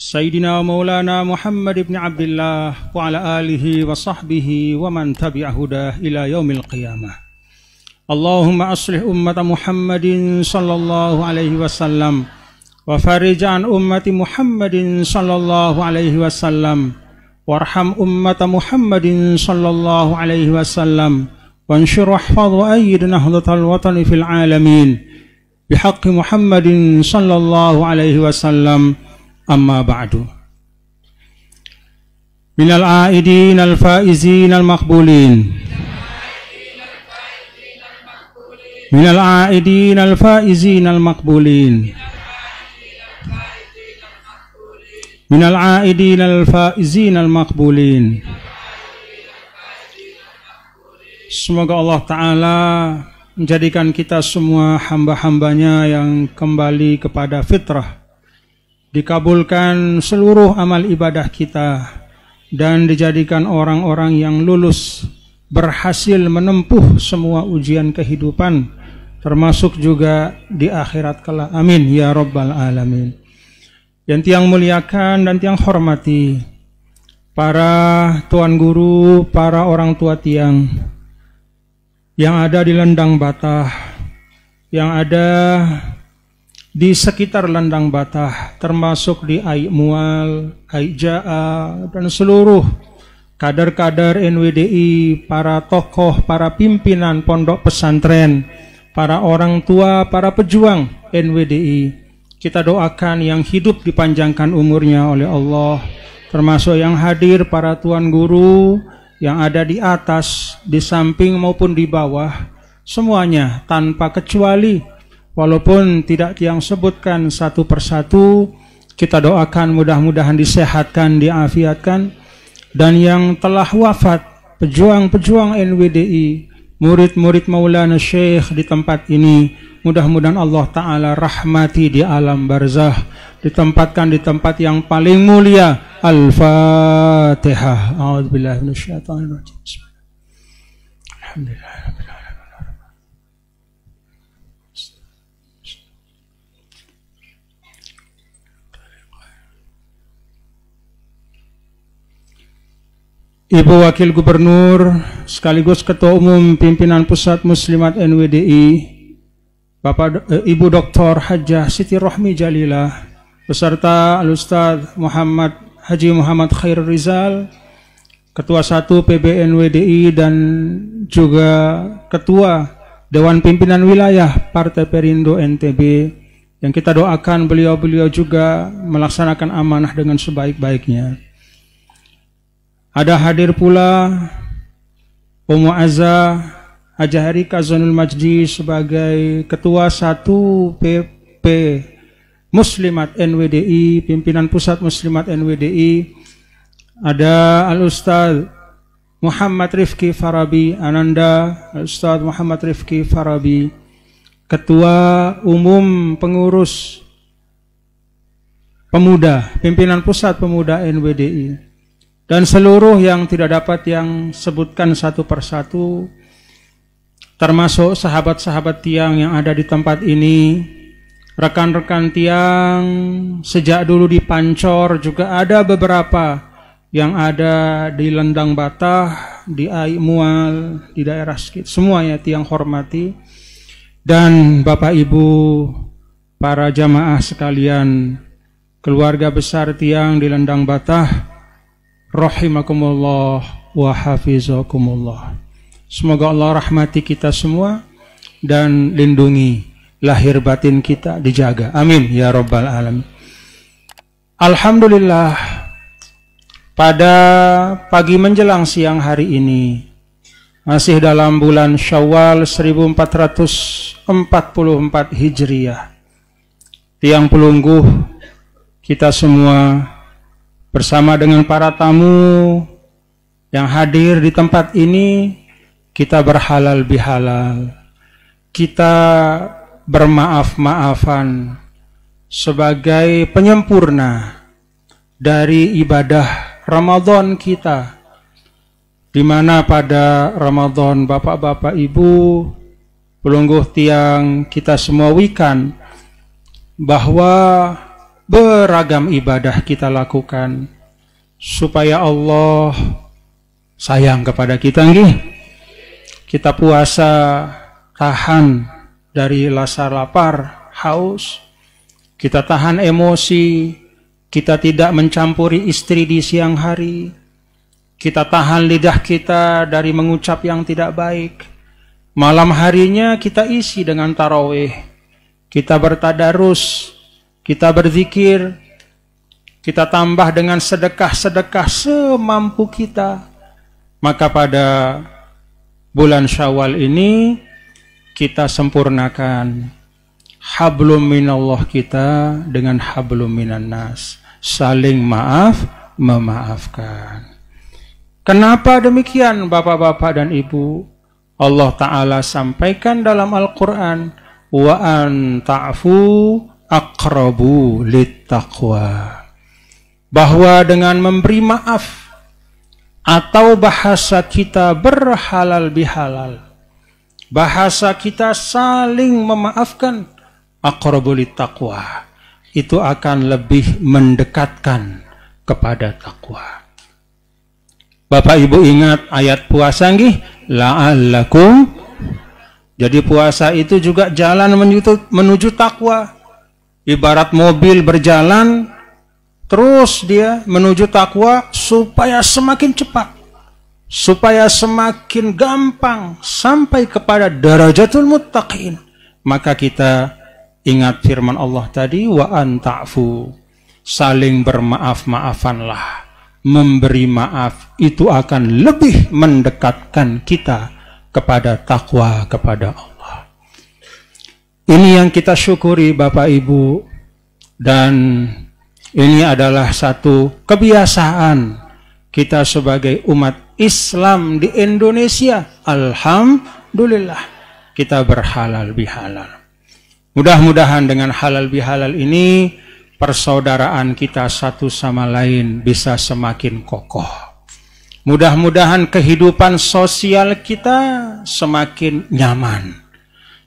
Sayyidina Maulana Muhammad ibn Abdullah wa ala alihi wa sahbihi wa man tabi'a hudah ila yaumil qiyamah. Allahumma aslih ummata Muhammadin sallallahu alaihi wasallam wa farij an ummati Muhammadin sallallahu alaihi wasallam warham ummata Muhammadin sallallahu alaihi wasallam wanshur wahfadh wa ayyid nahdatal watani fil alamin bihaqqi Muhammadin sallallahu alaihi wasallam. Amma ba'du. Minal aidin al-faizin al-maqbulin. Minal aidin al-faizin al-maqbulin. Minal aidin al-faizin al-maqbulin. Semoga Allah Ta'ala menjadikan kita semua hamba-hambanya yang kembali kepada fitrah, dikabulkan seluruh amal ibadah kita, dan dijadikan orang-orang yang lulus, berhasil menempuh semua ujian kehidupan, termasuk juga di akhirat kelak. Amin ya rabbal alamin. Yang tiang muliakan dan tiang hormati, para tuan guru, para orang tua tiang yang ada di Lendang Batah, yang ada di sekitar Lendang Batah, termasuk di Aik Mual, Aik Ja'a, dan seluruh kader-kader NWDI, para tokoh, para pimpinan pondok pesantren, para orang tua, para pejuang NWDI. Kita doakan yang hidup dipanjangkan umurnya oleh Allah, termasuk yang hadir para tuan guru yang ada di atas, di samping maupun di bawah, semuanya tanpa kecuali. Walaupun tidak tiang sebutkan satu persatu, kita doakan mudah-mudahan disehatkan, diafiatkan. Dan yang telah wafat, pejuang-pejuang NWDI, murid-murid Maulana Syekh di tempat ini, mudah-mudahan Allah Ta'ala rahmati di alam barzah, ditempatkan di tempat yang paling mulia. Al-Fatihah. A'udzubillahi minasyaitonirrajim. Alhamdulillah. Ibu Wakil Gubernur sekaligus Ketua Umum Pimpinan Pusat Muslimat NWDI, Ibu Dr. Hajjah Siti Rohmi Jalilah, beserta Al-Ustadz Haji Muhammad Khairul Rizal, Ketua 1 PB NWDI, dan juga Ketua Dewan Pimpinan Wilayah Partai Perindo NTB, yang kita doakan beliau-beliau juga melaksanakan amanah dengan sebaik-baiknya. Ada hadir pula Ummu Azza Hajah Harika Zonul Majdi sebagai Ketua 1 PP Muslimat NWDI, Pimpinan Pusat Muslimat NWDI. Ada Al-Ustadz Muhammad Rifki Farabi Ananda, Al-Ustadz Muhammad Rifki Farabi, Ketua Umum Pengurus Pemuda, Pimpinan Pusat Pemuda NWDI. Dan seluruh yang tidak dapat yang sebutkan satu persatu, termasuk sahabat-sahabat tiang yang ada di tempat ini, rekan-rekan tiang sejak dulu di Pancor, juga ada beberapa yang ada di Lendang Batah, di Aik Mual, di daerah sekitar, semuanya tiang hormati. Dan Bapak Ibu, para jamaah sekalian, keluarga besar tiang di Lendang Batah, rahimakumullah wa hafizakumullah. Semoga Allah rahmati kita semua dan lindungi lahir batin kita, dijaga. Amin ya rabbal alamin. Alhamdulillah, pada pagi menjelang siang hari ini, masih dalam bulan Syawal 1444 Hijriah, tiang pelungguh kita semua bersama dengan para tamu yang hadir di tempat ini, kita berhalal bihalal, kita bermaaf-maafan sebagai penyempurna dari ibadah Ramadan kita, di mana pada Ramadan Bapak-bapak Ibu pelungguh tiang kita semua wikan bahwa beragam ibadah kita lakukan supaya Allah sayang kepada kita nggih. Kita puasa tahan dari rasa lapar, haus. Kita tahan emosi, kita tidak mencampuri istri di siang hari. Kita tahan lidah kita dari mengucap yang tidak baik. Malam harinya kita isi dengan tarawih. Kita bertadarus, kita berzikir, kita tambah dengan sedekah-sedekah semampu kita. Maka pada bulan Syawal ini kita sempurnakan hablum minallah kita dengan hablum minan nas. Saling maaf, memaafkan. Kenapa demikian Bapak-bapak dan Ibu? Allah Ta'ala sampaikan dalam Al-Quran, wa an ta'fu aqrabu littaqwa, bahwa dengan memberi maaf atau bahasa kita berhalal bihalal, bahasa kita saling memaafkan, aqrabu littaqwa, itu akan lebih mendekatkan kepada takwa. Bapak Ibu ingat ayat puasa nggih? La'allakum. Jadi puasa itu juga jalan menuju takwa. Ibarat mobil berjalan, terus dia menuju takwa supaya semakin cepat, supaya semakin gampang sampai kepada darajatul muttaqin. Maka kita ingat firman Allah tadi, wa anta'fu, saling bermaaf-maafanlah. Memberi maaf itu akan lebih mendekatkan kita kepada takwa kepada Allah. Ini yang kita syukuri Bapak Ibu, dan ini adalah satu kebiasaan kita sebagai umat Islam di Indonesia. Alhamdulillah kita berhalal bihalal. Mudah-mudahan dengan halal bihalal ini persaudaraan kita satu sama lain bisa semakin kokoh. Mudah-mudahan kehidupan sosial kita semakin nyaman,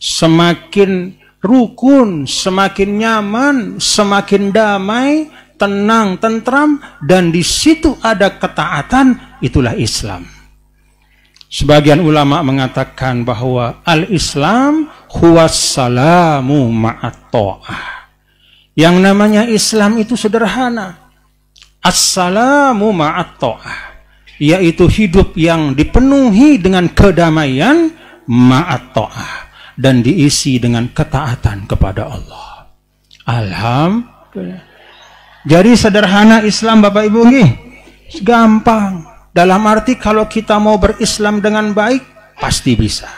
semakin rukun, semakin nyaman, semakin damai, tenang, tentram, dan di situ ada ketaatan. Itulah Islam. Sebagian ulama mengatakan bahwa al-Islam huwas salamu ma'at ta'ah. Yang namanya Islam itu sederhana. Assalamu ma'at ta'ah, yaitu hidup yang dipenuhi dengan kedamaian, ma'at ta'ah, dan diisi dengan ketaatan kepada Allah. Alhamdulillah. Jadi sederhana Islam Bapak Ibu nggih. Gampang. Dalam arti kalau kita mau berislam dengan baik, pasti bisa.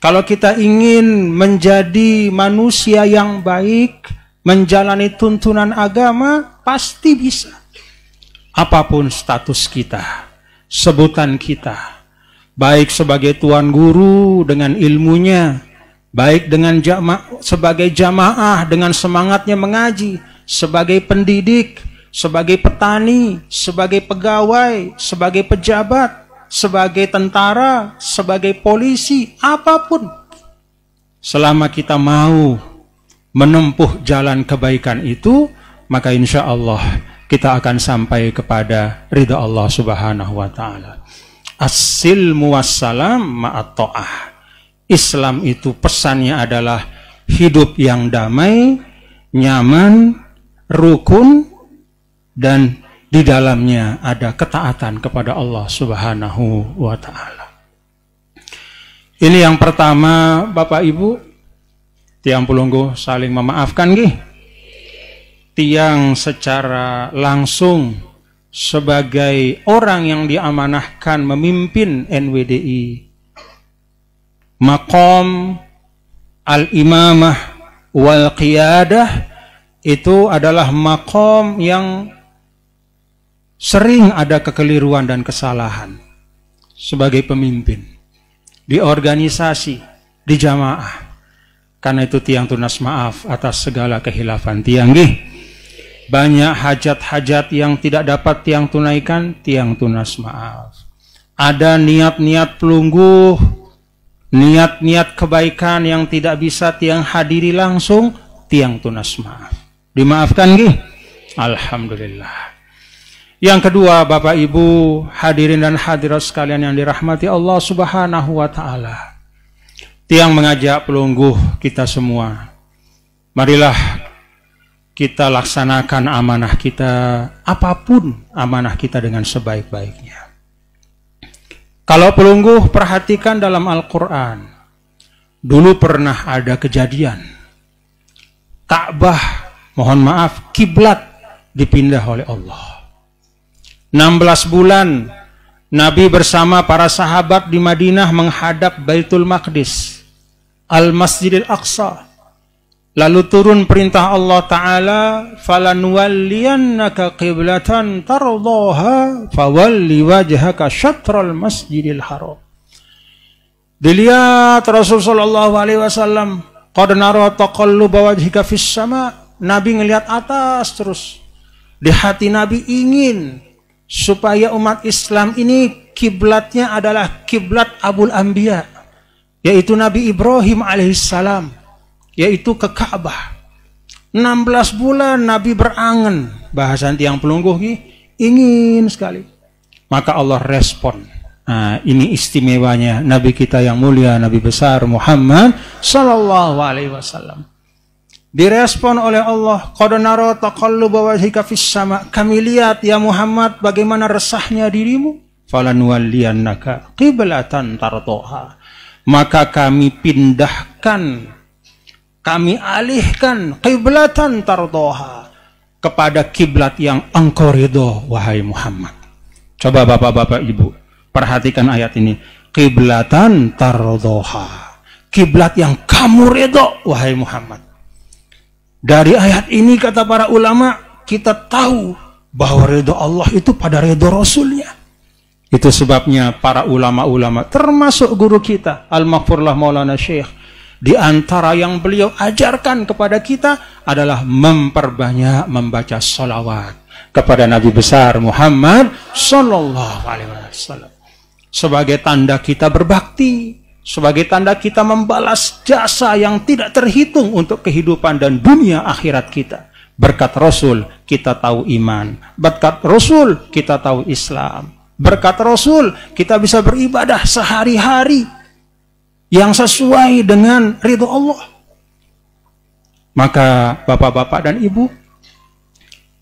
Kalau kita ingin menjadi manusia yang baik, menjalani tuntunan agama, pasti bisa. Apapun status kita, sebutan kita, baik sebagai tuan guru dengan ilmunya, baik dengan sebagai jamaah dengan semangatnya mengaji, sebagai pendidik, sebagai petani, sebagai pegawai, sebagai pejabat, sebagai tentara, sebagai polisi, apapun. Selama kita mau menempuh jalan kebaikan itu, maka insya Allah kita akan sampai kepada ridha Allah Subhanahu wa Ta'ala. As-silmu wassalam ma'at ta'ah. Islam itu pesannya adalah hidup yang damai, nyaman, rukun, dan di dalamnya ada ketaatan kepada Allah Subhanahu wa Ta'ala. Ini yang pertama Bapak Ibu. Tiang pulunggu saling memaafkan nggih. Tiang secara langsung sebagai orang yang diamanahkan memimpin NWDI, maqam al-imamah wal qiyadah itu adalah maqam yang sering ada kekeliruan dan kesalahan sebagai pemimpin di organisasi, di jamaah. Karena itu tiang tunas maaf atas segala kehilafan tiang nggih. Banyak hajat-hajat yang tidak dapat tiang tunaikan, tiang tunas maaf. Ada niat-niat pelungguh, niat-niat kebaikan yang tidak bisa tiang hadiri langsung, tiang tunas maaf. Dimaafkan nggih? Alhamdulillah. Yang kedua, Bapak Ibu hadirin dan hadirat sekalian yang dirahmati Allah Subhanahu wa taala. Tiang mengajak pelungguh kita semua. Marilah kita laksanakan amanah kita, apapun amanah kita dengan sebaik-baiknya. Kalau pelungguh perhatikan dalam Al-Quran, dulu pernah ada kejadian Ka'bah, mohon maaf, kiblat dipindah oleh Allah. 16 bulan Nabi bersama para sahabat di Madinah menghadap Baitul Maqdis, Al-Masjidil Aqsa. Lalu turun perintah Allah Ta'ala, "Falanwalliyannaka qiblatan tardaha fawalli wajhaka syatral masjidil haram." Dilihat Rasul sallallahu alaihi wasallam, qad nara taqalluba wajhika fis sama. Nabi ngelihat atas terus. Di hati Nabi ingin supaya umat Islam ini kiblatnya adalah kiblat Abul Anbiya, yaitu Nabi Ibrahim alaihissalam, yaitu ke Ka'bah. 16 bulan Nabi berangan, bahasan tiang pelungguh ingin sekali. Maka Allah respon. Nah, ini istimewanya Nabi kita yang mulia, Nabi besar Muhammad sallallahu alaihi wasallam. Direspon oleh Allah, qad nara taqalluba wajhika fis sama. Kami lihat ya Muhammad bagaimana resahnya dirimu. Falanwalliyannaka qiblatan tardaha. Maka kami pindahkan, kami alihkan qiblatan tardaha kepada kiblat yang engkau ridho wahai Muhammad. Coba Bapak-bapak Ibu perhatikan ayat ini. Qiblatan tardaha, kiblat yang kamu ridho wahai Muhammad. Dari ayat ini kata para ulama kita tahu bahwa ridho Allah itu pada ridho Rasulnya. Itu sebabnya para ulama-ulama termasuk guru kita Al-Maghfurlah Maulana Syekh, di antara yang beliau ajarkan kepada kita adalah memperbanyak membaca salawat kepada Nabi besar Muhammad sallallahu alaihi wasallam. Sebagai tanda kita berbakti, sebagai tanda kita membalas jasa yang tidak terhitung untuk kehidupan dan dunia akhirat kita. Berkat Rasul kita tahu iman, berkat Rasul kita tahu Islam, berkat Rasul kita bisa beribadah sehari-hari yang sesuai dengan ridho Allah. Maka Bapak-bapak dan Ibu,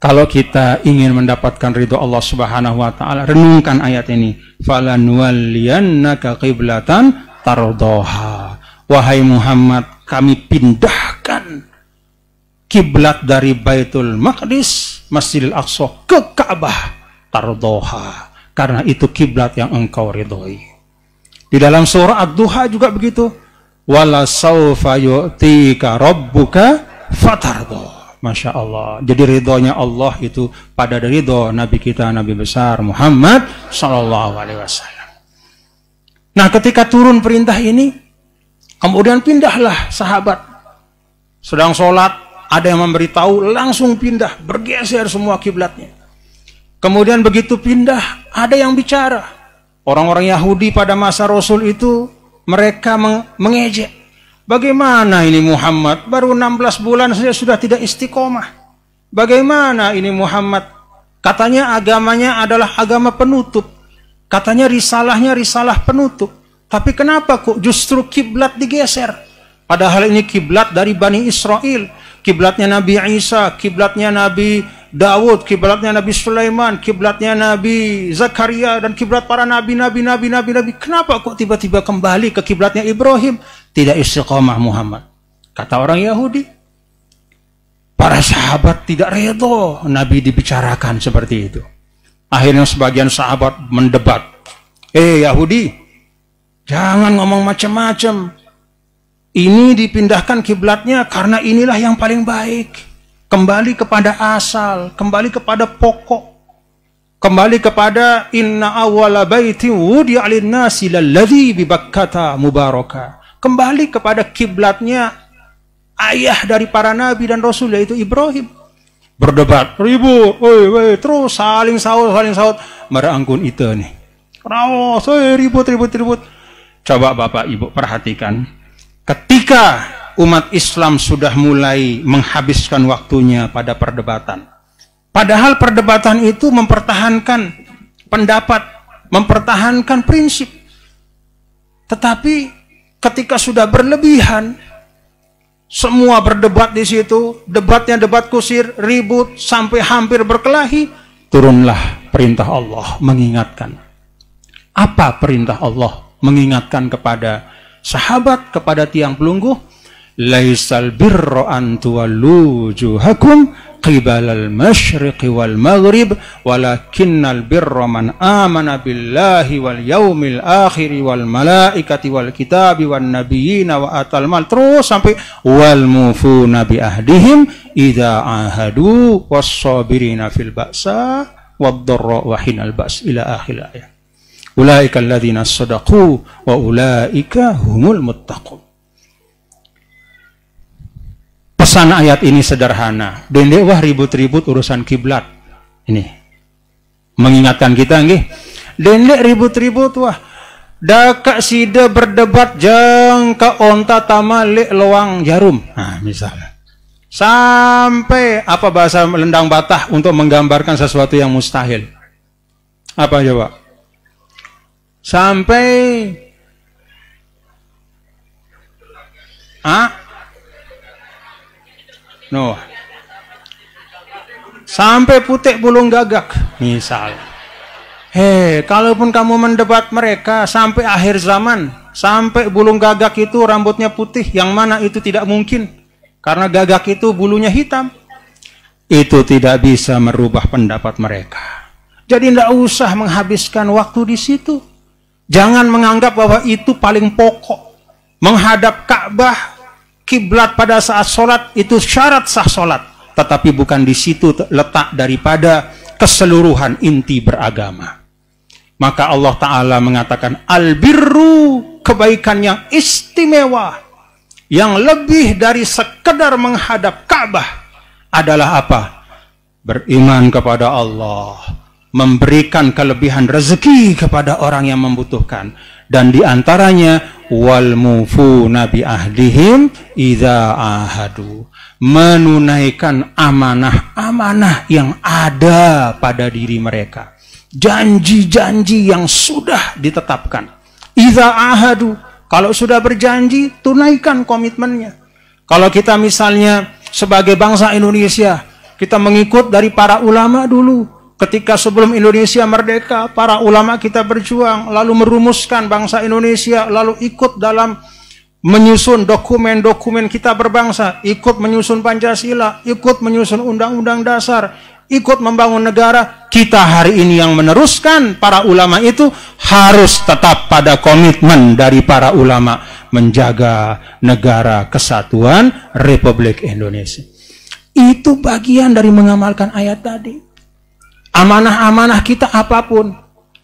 kalau kita ingin mendapatkan ridho Allah Subhanahu wa taala, renungkan ayat ini. Falanwalliyannaka qiblatan tardaha. Wahai Muhammad, kami pindahkan kiblat dari Baitul Maqdis, Masjidil Aqsa ke Ka'bah, tardaha, karena itu kiblat yang engkau ridhoi. Di dalam surah Ad-Duha juga begitu. Wala sawfa yu'tika rabbuka fatardah. Masya Allah. Jadi ridhonya Allah itu pada ridho Nabi kita, Nabi besar Muhammad sallallahu alaihi wasallam. Nah, ketika turun perintah ini, kemudian pindahlah sahabat. Sedang sholat, ada yang memberitahu, langsung pindah, bergeser semua kiblatnya. Kemudian begitu pindah, ada yang bicara. Orang-orang Yahudi pada masa Rasul itu, mereka mengejek. Bagaimana ini Muhammad? Baru 16 bulan saja sudah tidak istiqomah. Bagaimana ini Muhammad? Katanya agamanya adalah agama penutup. Katanya risalahnya risalah penutup. Tapi kenapa kok justru kiblat digeser? Padahal ini kiblat dari Bani Israel. Kiblatnya Nabi Isa, kiblatnya Nabi Daud, kiblatnya Nabi Sulaiman, kiblatnya Nabi Zakaria, dan kiblat para nabi. Kenapa kok tiba-tiba kembali ke kiblatnya Ibrahim? Tidak istiqomah Muhammad. Kata orang Yahudi. Para sahabat tidak redho Nabi dibicarakan seperti itu. Akhirnya sebagian sahabat mendebat. Yahudi, jangan ngomong macam-macam. Ini dipindahkan kiblatnya karena inilah yang paling baik. Kembali kepada asal, kembali kepada pokok. Kembali kepada inna awwala baitin wudi'a lin-nasi lalladzi bi Bakkata mubaraka. Kembali kepada kiblatnya ayah dari para nabi dan rasul, yaitu Ibrahim. Berdebat, ribut, terus saling saut. Merangkun itu nih. Ribut. Coba Bapak Ibu perhatikan. Ketika umat Islam sudah mulai menghabiskan waktunya pada perdebatan. Padahal perdebatan itu mempertahankan pendapat, mempertahankan prinsip. Tetapi ketika sudah berlebihan, semua berdebat di situ, debatnya debat kusir, ribut, sampai hampir berkelahi, turunlah perintah Allah mengingatkan. Apa perintah Allah mengingatkan kepada sahabat, kepada tiang pelungguh? Laisal birra an tuwallu wujuhakum qibalal masyriqi wal maghrib walakinnal birra man amana billahi wal yaumil akhiri wal malaikati wal kitabi wan nabiyina wa atal mal, terus sampai wal mufuna bi ahdihim idza ahadu was sabirina fil ba'sa wad dharra wa hinal ba's ila akhir ayat. Ulaika alladzina shadaqu wa ulaika humul muttaqun. Pesan ayat ini sederhana. Dendek wah ribut-ribut urusan kiblat. Ini mengingatkan kita nggih. Dendek ribut-ribut wah. Daka sida berdebat jang ka onta tama lek loang jarum. Nah, misalnya. Sampai apa bahasa lendang batah untuk menggambarkan sesuatu yang mustahil. Apa coba? Sampai sampai putek bulung gagak misal. Kalaupun kamu mendebat mereka sampai akhir zaman, sampai bulung gagak itu rambutnya putih, yang mana itu tidak mungkin karena gagak itu bulunya hitam, itu tidak bisa merubah pendapat mereka. Jadi tidak usah menghabiskan waktu di situ. Jangan menganggap bahwa itu paling pokok. Menghadap Ka'bah, kiblat pada saat sholat itu syarat sah sholat, tetapi bukan di situ letak daripada keseluruhan inti beragama. Maka Allah Ta'ala mengatakan albirru, kebaikan yang istimewa, yang lebih dari sekedar menghadap Ka'bah adalah apa? Beriman kepada Allah, memberikan kelebihan rezeki kepada orang yang membutuhkan, dan diantaranya wal mufuna bi ahdihim idza ahadu, menunaikan amanah-amanah yang ada pada diri mereka, janji-janji yang sudah ditetapkan. Idza ahadu, kalau sudah berjanji tunaikan komitmennya. Kalau kita misalnya sebagai bangsa Indonesia, kita mengikut dari para ulama dulu. Ketika sebelum Indonesia merdeka, para ulama kita berjuang, lalu merumuskan bangsa Indonesia, lalu ikut dalam menyusun dokumen-dokumen kita berbangsa, ikut menyusun Pancasila, ikut menyusun Undang-Undang Dasar, ikut membangun negara. Kita hari ini yang meneruskan para ulama itu harus tetap pada komitmen dari para ulama menjaga negara kesatuan Republik Indonesia. Itu bagian dari mengamalkan ayat tadi. Amanah-amanah kita apapun,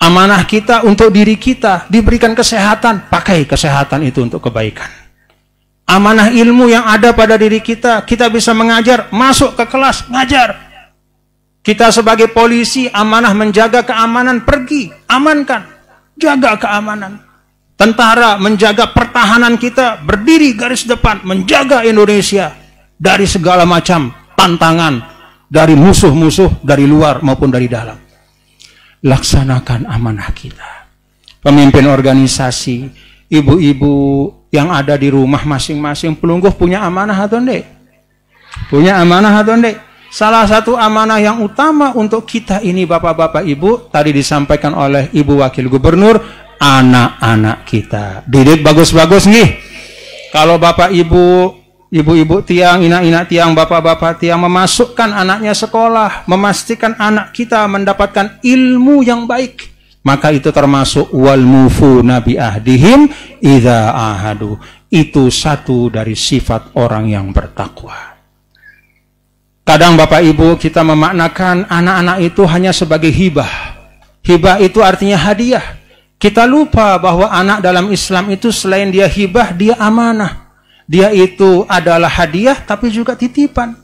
amanah kita untuk diri kita, diberikan kesehatan, pakai kesehatan itu untuk kebaikan. Amanah ilmu yang ada pada diri kita, kita bisa mengajar, masuk ke kelas, ngajar. Kita sebagai polisi, amanah menjaga keamanan, pergi, amankan, jaga keamanan. Tentara menjaga pertahanan kita, berdiri garis depan, menjaga Indonesia dari segala macam tantangan, dari musuh-musuh dari luar maupun dari dalam. Laksanakan amanah kita. Pemimpin organisasi, ibu-ibu yang ada di rumah masing-masing pelungguh punya amanah atau enggak? Punya amanah atau enggak? Salah satu amanah yang utama untuk kita ini bapak-bapak ibu, tadi disampaikan oleh Ibu Wakil Gubernur, anak-anak kita. Didik bagus-bagus nih. Kalau bapak ibu, ibu-ibu tiang, inak-inak tiang, bapak-bapak tiang memasukkan anaknya sekolah, memastikan anak kita mendapatkan ilmu yang baik, maka itu termasuk wal mufuna bi ahdihim idza ahadu. Itu satu dari sifat orang yang bertakwa. Kadang bapak ibu kita memaknakan anak-anak itu hanya sebagai hibah. Hibah itu artinya hadiah. Kita lupa bahwa anak dalam Islam itu selain dia hibah, dia amanah. Dia itu adalah hadiah tapi juga titipan.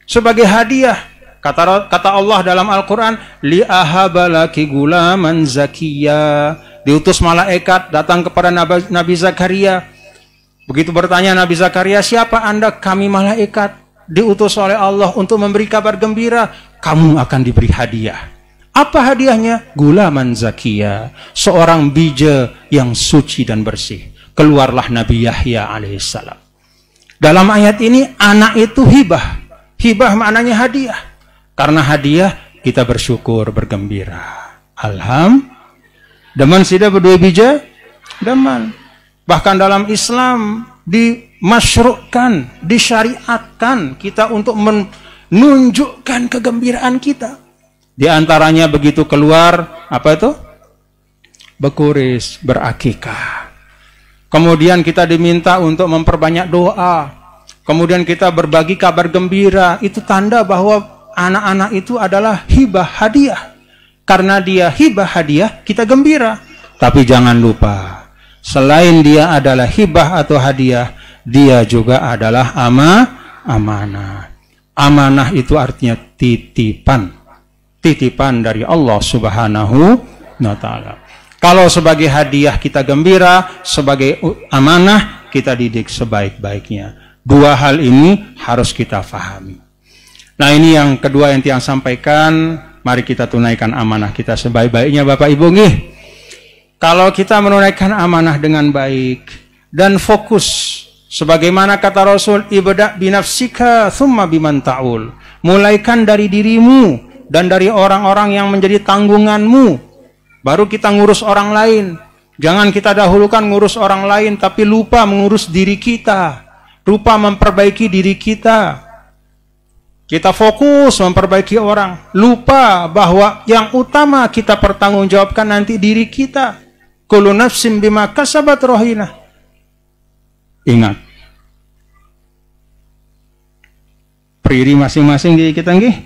Sebagai hadiah, kata Allah dalam Al-Quran, li'ahabalaki gulaman zakiya, diutus malaikat datang kepada Nabi Zakaria. Begitu bertanya Nabi Zakaria, siapa Anda? Kami malaikat, diutus oleh Allah untuk memberi kabar gembira. Kamu akan diberi hadiah. Apa hadiahnya? Gulaman zakiya, seorang bija yang suci dan bersih. Keluarlah Nabi Yahya alaihissalam. Dalam ayat ini, anak itu hibah. Hibah maknanya hadiah. Karena hadiah, kita bersyukur, bergembira. Deman sida berdua bija? Deman. Bahkan dalam Islam dimasyru'kan, disyariatkan kita untuk menunjukkan kegembiraan kita. Di antaranya begitu keluar, apa itu? Bekuris, berakikah. Kemudian kita diminta untuk memperbanyak doa. Kemudian kita berbagi kabar gembira. Itu tanda bahwa anak-anak itu adalah hibah hadiah. Karena dia hibah hadiah, kita gembira. Tapi jangan lupa, selain dia adalah hibah atau hadiah, dia juga adalah amanah. Amanah itu artinya titipan. Titipan dari Allah Subhanahu wa ta'ala. Kalau sebagai hadiah kita gembira, sebagai amanah kita didik sebaik-baiknya. Dua hal ini harus kita fahami. Nah, ini yang kedua yang Tiang sampaikan. Mari kita tunaikan amanah kita sebaik-baiknya, Bapak Ibu nih. Kalau kita menunaikan amanah dengan baik dan fokus, sebagaimana kata Rasul, ibda' binafsika thumma biman ta'ul. Mulaikan dari dirimu dan dari orang-orang yang menjadi tanggunganmu, baru kita ngurus orang lain. Jangan kita dahulukan ngurus orang lain, tapi lupa mengurus diri kita, lupa memperbaiki diri kita. Kita fokus memperbaiki orang, lupa bahwa yang utama kita pertanggungjawabkan nanti diri kita. Kullu nafsin bima kasabat rohina. Ingat, priri masing-masing diri kita nggih.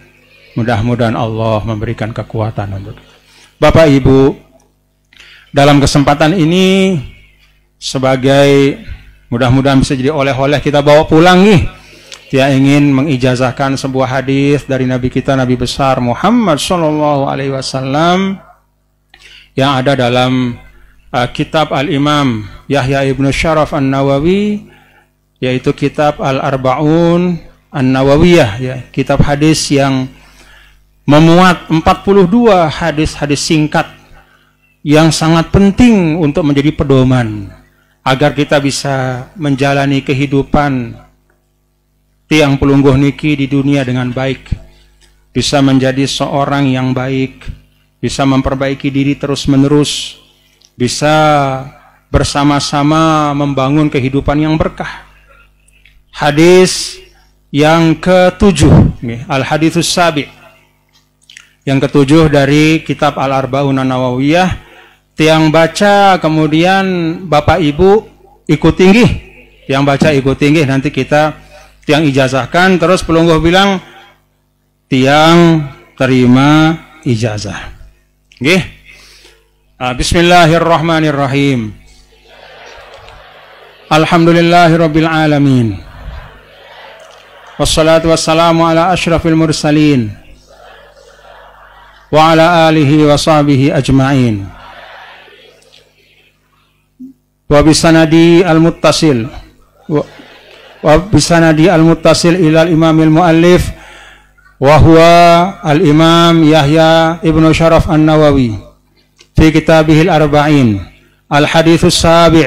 Mudah-mudahan Allah memberikan kekuatan untuk kita. Bapak Ibu, dalam kesempatan ini sebagai mudah-mudahan bisa jadi oleh-oleh kita bawa pulang nih. Dia ingin mengijazahkan sebuah hadis dari Nabi kita, Nabi besar Muhammad Sallallahu Alaihi Wasallam yang ada dalam kitab Al-Imam Yahya Ibnu Syaraf An-Nawawi, yaitu kitab Al-Arba'un An-Nawawiyah, ya, kitab hadis yang memuat 42 hadis-hadis singkat yang sangat penting untuk menjadi pedoman agar kita bisa menjalani kehidupan tiang pelungguh niki di dunia dengan baik, bisa menjadi seorang yang baik, bisa memperbaiki diri terus-menerus, bisa bersama-sama membangun kehidupan yang berkah. Hadis yang ketujuh, Al-Haditsus Sabi', yang ketujuh dari kitab Al-Arba'un An-Nawawiyah. Tiang baca, kemudian Bapak Ibu ikuti nggih. Yang baca ikuti nggih, nanti kita Tiang ijazahkan, terus pelungguh bilang, Tiang terima ijazah. Nggih. Bismillahirrahmanirrahim. Alhamdulillahirabbil alamin. Wassalatu wassalamu ala asyrafil mursalin wa ala alihi wa sahbihi ajma'in. Wa bisanadi al-muttasil wa bisanadi al-muttasil ilal imamil muallif wa huwa al-imam Yahya Ibnu Syaraf An-Nawawi fi kitabihil arba'in al-haditsus sabi'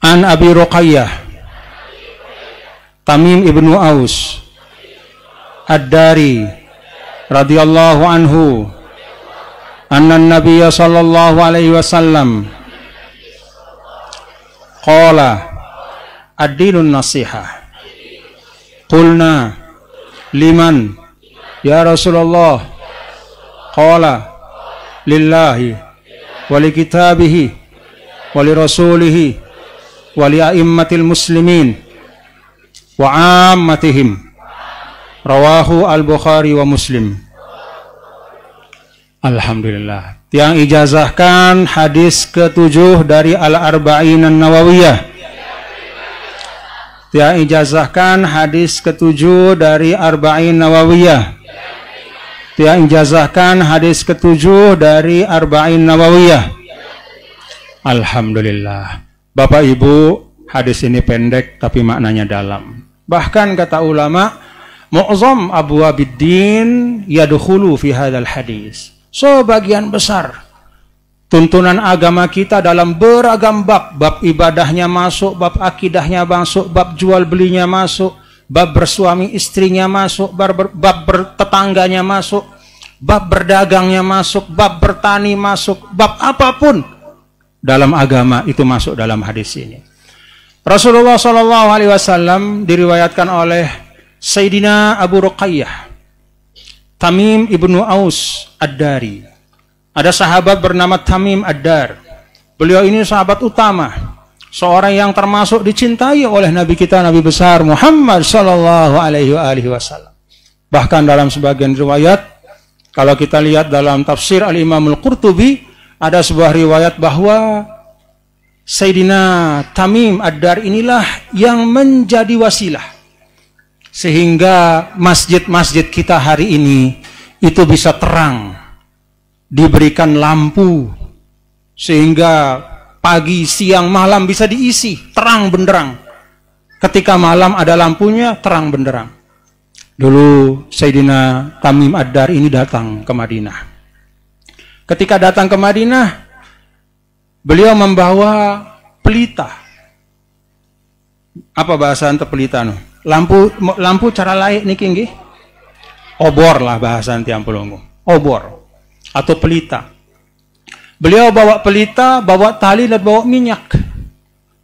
an Abi Ruqayyah Tamim Ibnu Aus Ad-Dari radhiyallahu anhu anna an-nabiy sallallahu alaihi wasallam qala ad-dinun nasihah. Qulna liman ya Rasulullah? Qala lillahi wa li kitabihi wa li rasulihi wa li a'immatil muslimin wa ammatihim. Rawahu al-Bukhari wa Muslim. Alhamdulillah. Yang ijazahkan hadis ke-7 dari Al-Arba'in An-Nawawiyah. Yang ijazahkan hadis ke-7 dari Arba'in Nawawiyah. Yang ijazahkan hadis ke-7 dari Arba'in Nawawiyah. Alhamdulillah. Bapak Ibu, hadis ini pendek tapi maknanya dalam. Bahkan kata ulama, mu'zam abwabiddin yadkhulu fi hadzal hadis. Sebagian besar tuntunan agama kita dalam beragam bab, bab ibadahnya masuk, bab akidahnya masuk, bab jual belinya masuk, bab bersuami istrinya masuk, bab bertetangganya masuk, bab berdagangnya masuk, bab bertani masuk, bab apapun dalam agama itu masuk dalam hadis ini. Rasulullah Shallallahu Alaihi Wasallam diriwayatkan oleh Sayyidina Abu Ruqayyah Tamim ibnu Aus Ad-Dari. Ada sahabat bernama Tamim Ad-Dar. Beliau ini sahabat utama, seorang yang termasuk dicintai oleh Nabi kita, Nabi besar Muhammad Shallallahu Alaihi Wasallam. Bahkan dalam sebagian riwayat, kalau kita lihat dalam tafsir Al-Imam Al-Qurtubi, ada sebuah riwayat bahwa Sayyidina Tamim Ad-Dar inilah yang menjadi wasilah sehingga masjid-masjid kita hari ini itu bisa terang, diberikan lampu, sehingga pagi, siang, malam bisa diisi, terang benderang. Ketika malam ada lampunya, terang benderang. Dulu Sayyidina Tamim Ad-Dar ini datang ke Madinah. Ketika datang ke Madinah, beliau membawa pelita. Apa bahasa ante pelita? No? Lampu cara lain niki nggih. Obor lah bahasa anti ampulungu. Obor atau pelita. Beliau bawa pelita, bawa tali dan bawa minyak.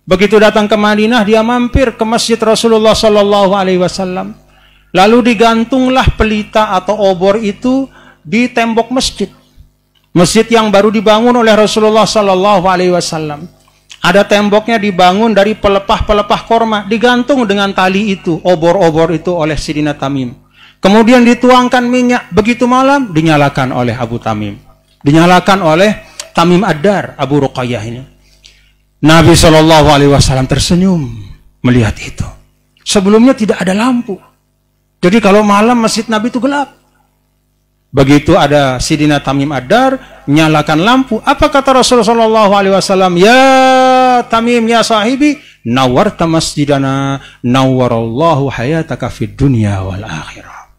Begitu datang ke Madinah, dia mampir ke masjid Rasulullah Sallallahu Alaihi Wasallam. Lalu digantunglah pelita atau obor itu di tembok masjid. Masjid yang baru dibangun oleh Rasulullah Sallallahu Alaihi Wasallam. Ada temboknya dibangun dari pelepah-pelepah korma, digantung dengan tali itu, obor-obor itu oleh Sayyidina Tamim. Kemudian dituangkan minyak, begitu malam dinyalakan oleh Abu Tamim. Dinyalakan oleh Tamim Ad-Dar, Abu Ruqayyah ini. Nabi Shallallahu Alaihi Wasallam tersenyum melihat itu. Sebelumnya tidak ada lampu. Jadi kalau malam masjid Nabi itu gelap. Begitu ada Sayyidina Tamim Ad-Dar, nyalakan lampu. Apa kata Rasulullah Shallallahu Alaihi Wasallam? Ya Tamim, ya sahibi, nawarta masjidana, nawarallahu hayataka fid dunya wal akhirah.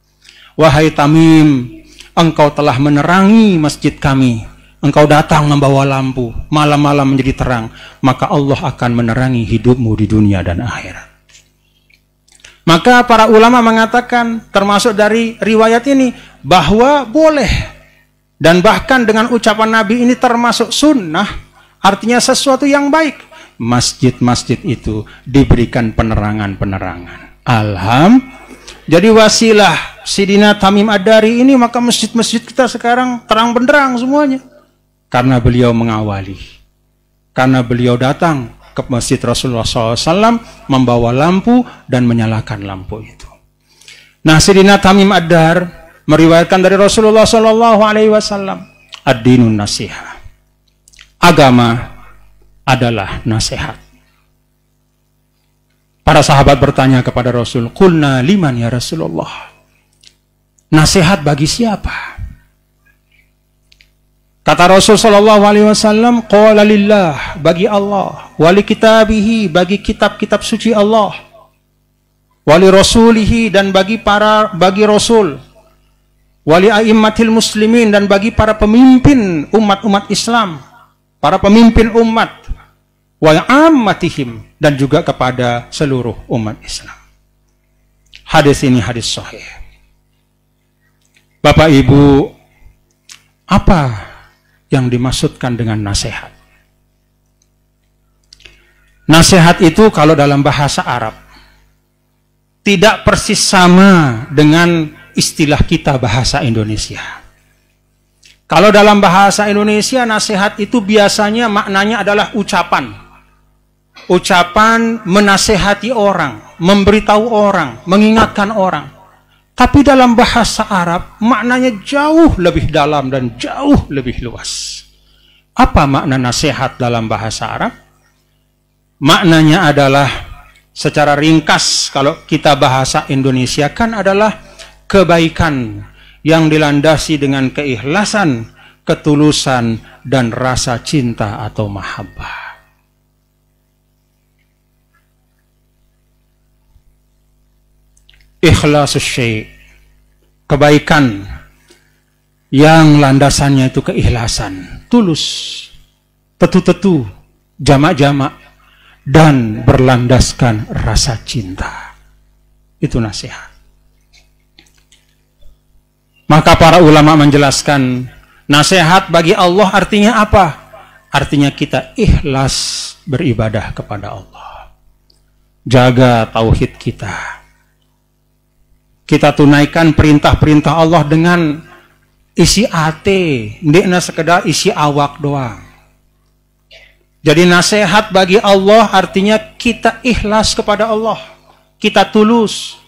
Wahai Tamim, engkau telah menerangi masjid kami. Engkau datang membawa lampu, malam-malam menjadi terang. Maka Allah akan menerangi hidupmu di dunia dan akhirat. Maka para ulama mengatakan, termasuk dari riwayat ini, bahwa boleh. Dan bahkan dengan ucapan Nabi ini termasuk sunnah, artinya sesuatu yang baik. Masjid-masjid itu diberikan penerangan-penerangan. Jadi wasilah Sayyidina Tamim Ad-Dari ini, maka masjid-masjid kita sekarang terang benderang semuanya. Karena beliau mengawali. Karena beliau datang ke masjid Rasulullah SAW, membawa lampu dan menyalakan lampu itu. Nah, Sayyidina Tamim Ad-Dar meriwayatkan dari Rasulullah SAW, ad-dinun nasiha. Agama adalah nasihat. Para sahabat bertanya kepada Rasul, qulna liman ya Rasulullah? Nasihat bagi siapa? Kata Rasul Sallallahu Alaihi Wasallam, qala lillah, bagi Allah, wali kitabihi, bagi kitab-kitab suci Allah, wali rasulihi, dan bagi Rasul, wali a'immatil muslimin, dan bagi para pemimpin umat-umat Islam, para pemimpin umat, wa ammatihim, dan juga kepada seluruh umat Islam. Hadis ini hadis sahih. Bapak Ibu, apa yang dimaksudkan dengan nasihat? Nasihat itu kalau dalam bahasa Arab tidak persis sama dengan istilah kita bahasa Indonesia. Kalau dalam bahasa Indonesia, nasihat itu biasanya maknanya adalah ucapan. Ucapan menasehati orang, memberitahu orang, mengingatkan orang. Tapi dalam bahasa Arab, maknanya jauh lebih dalam dan jauh lebih luas. Apa makna nasihat dalam bahasa Arab? Maknanya adalah, secara ringkas, kalau kita bahasa Indonesia kan adalah kebaikan yang dilandasi dengan keikhlasan, ketulusan, dan rasa cinta atau mahabbah. Ikhlasus syai', kebaikan yang landasannya itu keikhlasan, tulus, tetu-tetu, jamak-jamak, dan berlandaskan rasa cinta. Itu nasihat. Maka para ulama menjelaskan, nasihat bagi Allah artinya apa? Artinya kita ikhlas beribadah kepada Allah. Jaga tauhid kita. Kita tunaikan perintah-perintah Allah dengan isi hati, ndekna sekedar isi awak doang. Jadi nasihat bagi Allah artinya kita ikhlas kepada Allah. Kita tulus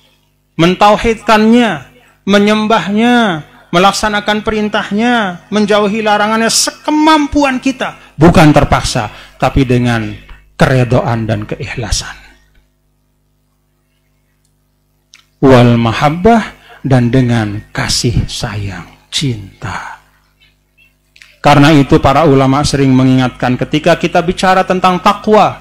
mentauhidkannya, menyembahnya, melaksanakan perintahnya, menjauhi larangannya sekemampuan kita. Bukan terpaksa, tapi dengan keredoan dan keikhlasan. Wal mahabbah, dan dengan kasih sayang, cinta. Karena itu para ulama sering mengingatkan ketika kita bicara tentang takwa.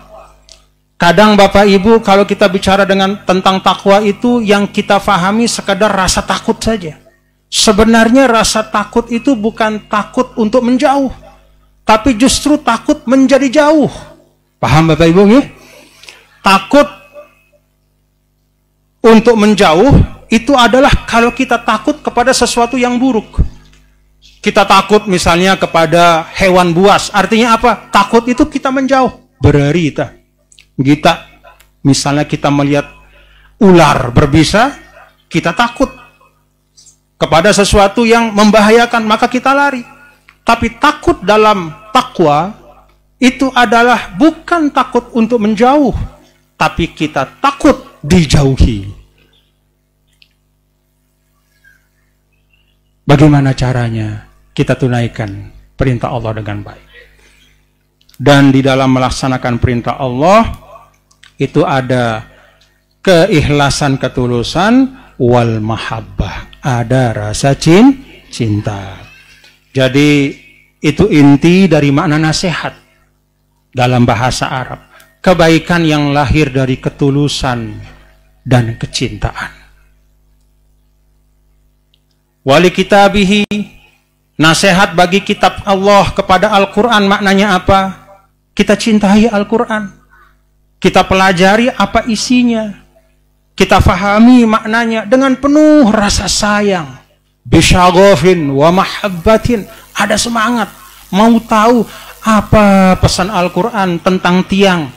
Kadang Bapak Ibu kalau kita bicara tentang takwa itu yang kita fahami sekedar rasa takut saja. Sebenarnya rasa takut itu bukan takut untuk menjauh, tapi justru takut menjadi jauh. Paham Bapak Ibu ya? Takut untuk menjauh itu adalah kalau kita takut kepada sesuatu yang buruk. Kita takut misalnya kepada hewan buas. Artinya apa? Takut itu kita menjauh. Berari kita misalnya kita melihat ular berbisa, kita takut kepada sesuatu yang membahayakan, maka kita lari. Tapi takut dalam takwa itu adalah bukan takut untuk menjauh, tapi kita takut dijauhi. Bagaimana caranya kita tunaikan perintah Allah dengan baik? Dan di dalam melaksanakan perintah Allah itu ada keikhlasan, ketulusan, wal mahabbah, ada rasa cinta. Jadi itu inti dari makna nasihat dalam bahasa Arab. Kebaikan yang lahir dari ketulusan dan kecintaan. Wali kitabihi, nasihat bagi kitab Allah kepada Al-Quran maknanya apa? Kita cintai Al-Quran. Kita pelajari apa isinya. Kita fahami maknanya dengan penuh rasa sayang. Bisyagofin wa mahabbatin. Ada semangat. Mau tahu apa pesan Al-Quran tentang tiang.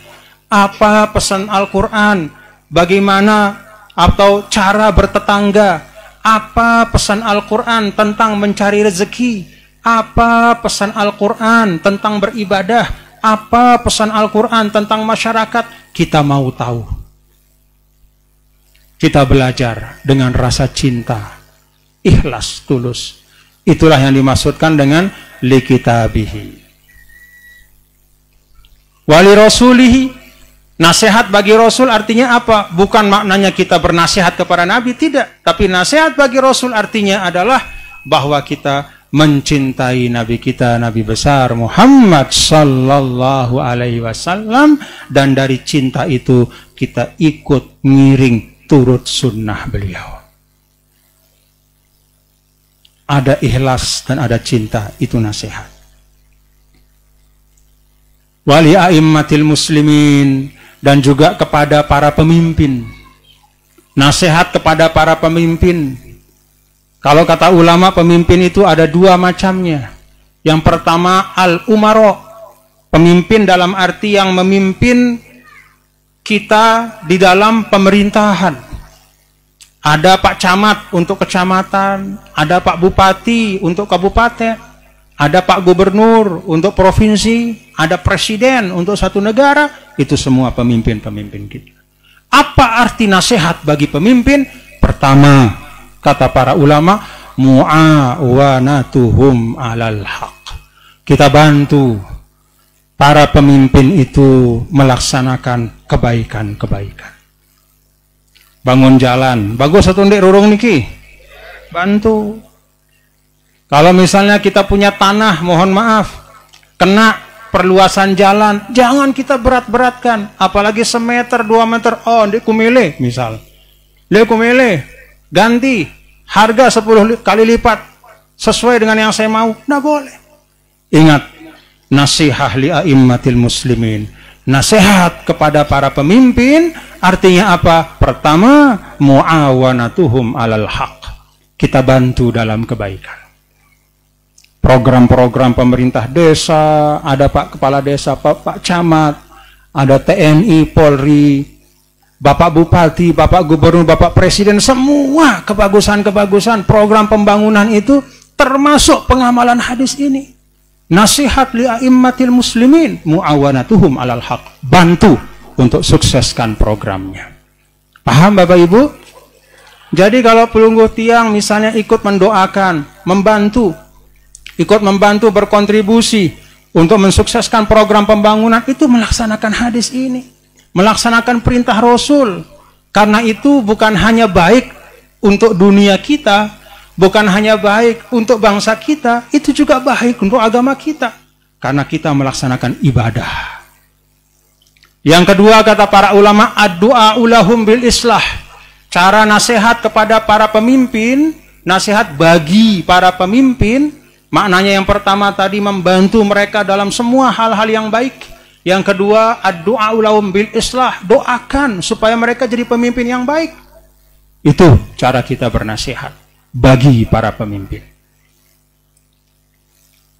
Apa pesan Al-Quran, bagaimana atau cara bertetangga, apa pesan Al-Quran tentang mencari rezeki, apa pesan Al-Quran tentang beribadah, apa pesan Al-Quran tentang masyarakat, kita mau tahu. Kita belajar dengan rasa cinta, ikhlas, tulus. Itulah yang dimaksudkan dengan likitabihi. Wali rasulihi, nasihat bagi Rasul artinya apa? Bukan maknanya kita bernasihat kepada Nabi, tidak. Tapi nasihat bagi Rasul artinya adalah bahwa kita mencintai Nabi kita, Nabi besar Muhammad sallallahu alaihi wasallam, dan dari cinta itu kita ikut ngiring turut sunnah beliau. Ada ikhlas dan ada cinta, itu nasihat. Wali a'immatil muslimin, dan juga kepada para pemimpin. Nasihat kepada para pemimpin. Kalau kata ulama, pemimpin itu ada dua macamnya. Yang pertama al-umaro, pemimpin dalam arti yang memimpin kita di dalam pemerintahan. Ada Pak Camat untuk kecamatan, ada Pak Bupati untuk kabupaten, ada Pak Gubernur untuk provinsi, ada Presiden untuk satu negara. Itu semua pemimpin-pemimpin kita. Apa arti nasihat bagi pemimpin? Pertama, kata para ulama, mu'awanatuhum alal haq. Kita bantu para pemimpin itu melaksanakan kebaikan-kebaikan. Bangun jalan, bagus satu ndek rurung niki, bantu. Kalau misalnya kita punya tanah, mohon maaf, Kena perluasan jalan, jangan kita berat-beratkan. Apalagi semeter, 2 meter, oh di kumile misal. Dia kumile, ganti, harga 10 kali lipat, sesuai dengan yang saya mau. Nggak boleh. Ingat, nasihat li a'immatil muslimin. Nasihat kepada para pemimpin, artinya apa? Pertama, mu'awanatuhum alal haq. Kita bantu dalam kebaikan. Program-program pemerintah desa, ada Pak Kepala Desa, Pak Camat, ada TNI, Polri, Bapak Bupati, Bapak Gubernur, Bapak Presiden, semua kebagusan-kebagusan program pembangunan itu termasuk pengamalan hadis ini. Nasihat li a'immatil muslimin, mu'awanatuhum alal haq. Bantu untuk sukseskan programnya. Paham Bapak Ibu? Jadi kalau pelunggu tiang misalnya ikut mendoakan, ikut membantu berkontribusi untuk mensukseskan program pembangunan, itu melaksanakan hadis ini, melaksanakan perintah Rasul. Karena itu bukan hanya baik untuk dunia kita, bukan hanya baik untuk bangsa kita, itu juga baik untuk agama kita. Karena kita melaksanakan ibadah. Yang kedua kata para ulama, ad-du'a ulahum bil islah. Cara nasihat kepada para pemimpin, nasihat bagi para pemimpin, maknanya yang pertama tadi membantu mereka dalam semua hal-hal yang baik. Yang kedua, ad-du'a ulahum bil islah. Doakan supaya mereka jadi pemimpin yang baik. Itu cara kita bernasihat bagi para pemimpin.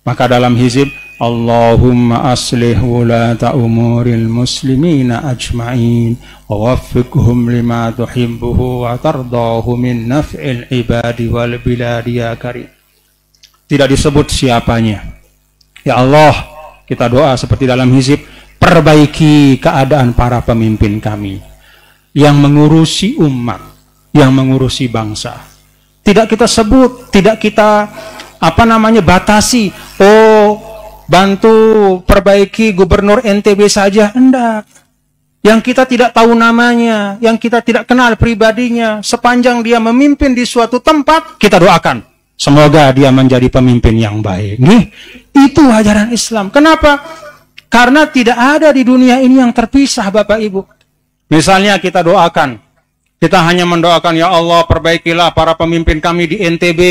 Maka dalam hizib, Allahumma aslih wulata umuril muslimina ajma'in wa waffiqhum lima tuhibbuhu wa tardahu min naf'il ibadi wal biladi ya karim. Tidak disebut siapanya. Ya Allah, kita doa seperti dalam hizib, perbaiki keadaan para pemimpin kami yang mengurusi umat, yang mengurusi bangsa. Tidak kita sebut, tidak kita batasi. Oh, bantu perbaiki gubernur NTB saja. Enggak. Yang kita tidak tahu namanya, yang kita tidak kenal pribadinya, sepanjang dia memimpin di suatu tempat, kita doakan. Semoga dia menjadi pemimpin yang baik. Nih, itu ajaran Islam. Kenapa? Karena tidak ada di dunia ini yang terpisah, Bapak Ibu. Misalnya kita doakan, kita hanya mendoakan, ya Allah perbaikilah para pemimpin kami di NTB.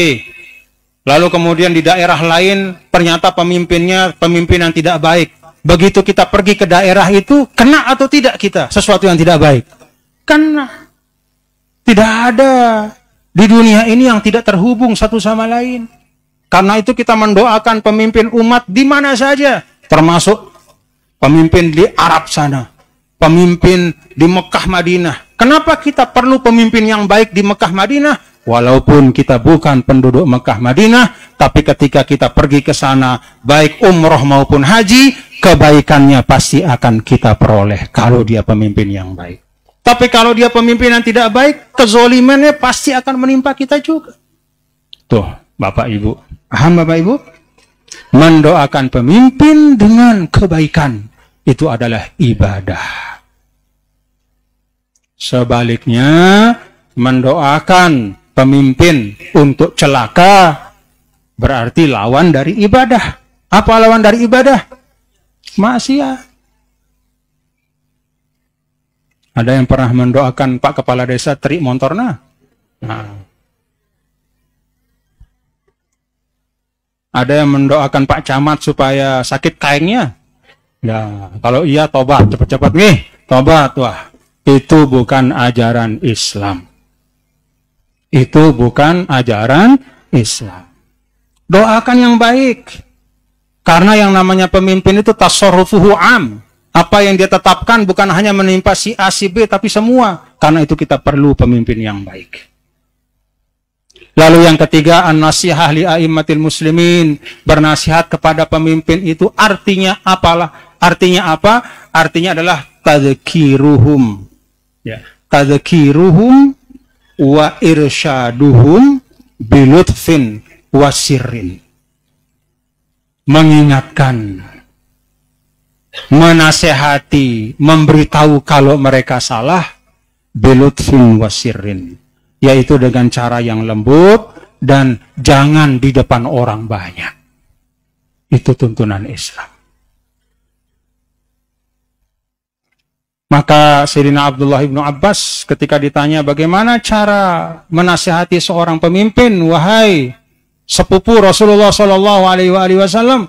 Lalu kemudian di daerah lain ternyata pemimpinnya pemimpin yang tidak baik. Begitu kita pergi ke daerah itu, kena atau tidak kita sesuatu yang tidak baik? Kena. Tidak ada di dunia ini yang tidak terhubung satu sama lain. Karena itu kita mendoakan pemimpin umat di mana saja, termasuk pemimpin di Arab sana, pemimpin di Mekah Madinah. Kenapa kita perlu pemimpin yang baik di Mekah Madinah? Walaupun kita bukan penduduk Mekah Madinah, tapi ketika kita pergi ke sana, baik umroh maupun haji, kebaikannya pasti akan kita peroleh kalau dia pemimpin yang baik. Tapi kalau dia pemimpin yang tidak baik, kezolimannya pasti akan menimpa kita juga. Tuh, Bapak Ibu. Paham Bapak Ibu? Mendoakan pemimpin dengan kebaikan, itu adalah ibadah. Sebaliknya, mendoakan pemimpin untuk celaka berarti lawan dari ibadah. Apa lawan dari ibadah? Maksiat. Ada yang pernah mendoakan Pak Kepala Desa terik montorna? Nah. Ada yang mendoakan Pak Camat supaya sakit kainnya? Ya, kalau iya tobat cepat-cepat nih, tobat. Wah, itu bukan ajaran Islam. Itu bukan ajaran Islam. Doakan yang baik. Karena yang namanya pemimpin itu tasarrufuhu am. Apa yang dia tetapkan bukan hanya menimpa si A, si B, tapi semua. Karena itu kita perlu pemimpin yang baik. Lalu yang ketiga, an-nasihah li a'immatil muslimin. Bernasihat kepada pemimpin itu artinya apalah? Artinya apa? Artinya adalah tadhkiruhum. Ya, tadhkiruhum wa irsyaduhum bilutfin wasirrin. Mengingatkan, menasehati, memberitahu kalau mereka salah, bilutfin wasirrin, yaitu dengan cara yang lembut dan jangan di depan orang banyak. Itu tuntunan Islam. Maka Sayyidina Abdullah ibnu Abbas ketika ditanya bagaimana cara menasihati seorang pemimpin, wahai sepupu Rasulullah Shallallahu Alaihi Wasallam,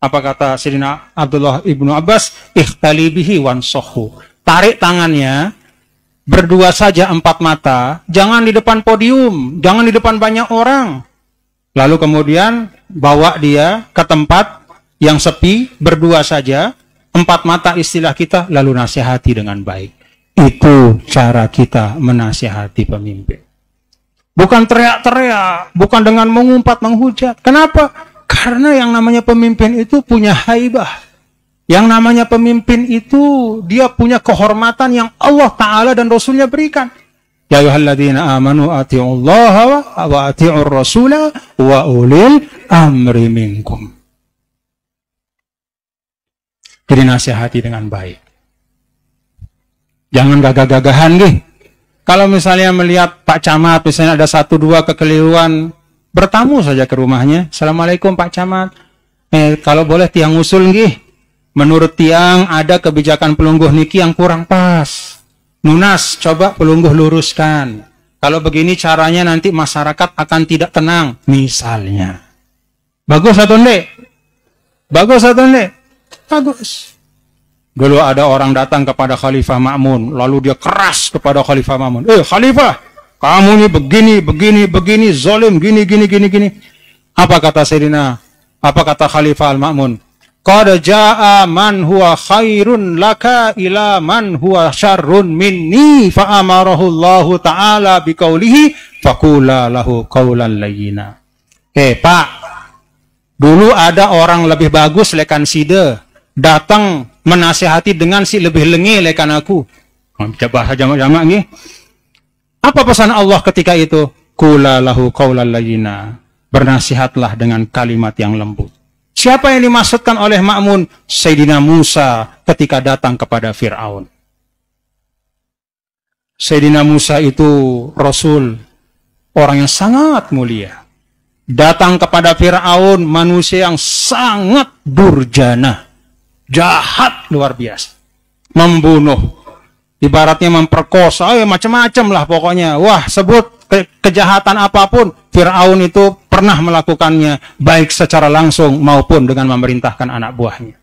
apa kata Sayyidina Abdullah ibnu Abbas? Ikhtali bihi wansohu. Tarik tangannya berdua saja, empat mata, jangan di depan podium, jangan di depan banyak orang. Lalu kemudian bawa dia ke tempat yang sepi, berdua saja, empat mata istilah kita, lalu nasihati dengan baik. Itu cara kita menasihati pemimpin. Bukan teriak-teriak, bukan dengan mengumpat, menghujat. Kenapa? Karena yang namanya pemimpin itu punya haibah. Yang namanya pemimpin itu dia punya kehormatan yang Allah Ta'ala dan Rasulnya berikan. Ya ayyuhalladzina amanu ati'ullaha wa ati'ur rasula wa ulil amri minkum. Jadi nasihati dengan baik. Jangan gagah-gagahan nih. Kalau misalnya melihat Pak Camat, misalnya ada satu dua kekeliruan, bertamu saja ke rumahnya. Assalamualaikum Pak Camat. Kalau boleh tiang usul nih. Menurut tiang ada kebijakan pelungguh niki yang kurang pas. Nunas, coba pelungguh luruskan. Kalau begini caranya nanti masyarakat akan tidak tenang. Misalnya. Bagus atau enggak? Bagus atau enggak? Bagus. Dulu ada orang datang kepada Khalifah Ma'mun, lalu dia keras kepada Khalifah Ma'mun. Khalifah, kamu ini begini, zalim, gini. Apa kata Sayyidina? Apa kata Khalifah Al-Ma'mun? Qad jaa man huwa khairun laka ila man huwa syarrun minni fa amarahu Allah Ta'ala biqaulihi faqula lahu qaulan layyina. Pak, dulu ada orang lebih bagus lekan side, datang menasihati dengan si lebih lengi lekan aku. Bahasa jamak-jamak nih. Apa pesan Allah ketika itu? Qula lahu qaulan layyina. Bernasihatlah dengan kalimat yang lembut. Siapa yang dimaksudkan oleh Ma'mun? Sayyidina Musa ketika datang kepada Fir'aun. Sayyidina Musa itu Rasul, orang yang sangat mulia. Datang kepada Fir'aun, manusia yang sangat durjana. Jahat luar biasa. Membunuh. Ibaratnya memperkosa, macam-macam lah pokoknya. Wah, sebut kejahatan apapun, Fir'aun itu pernah melakukannya, baik secara langsung maupun dengan memerintahkan anak buahnya.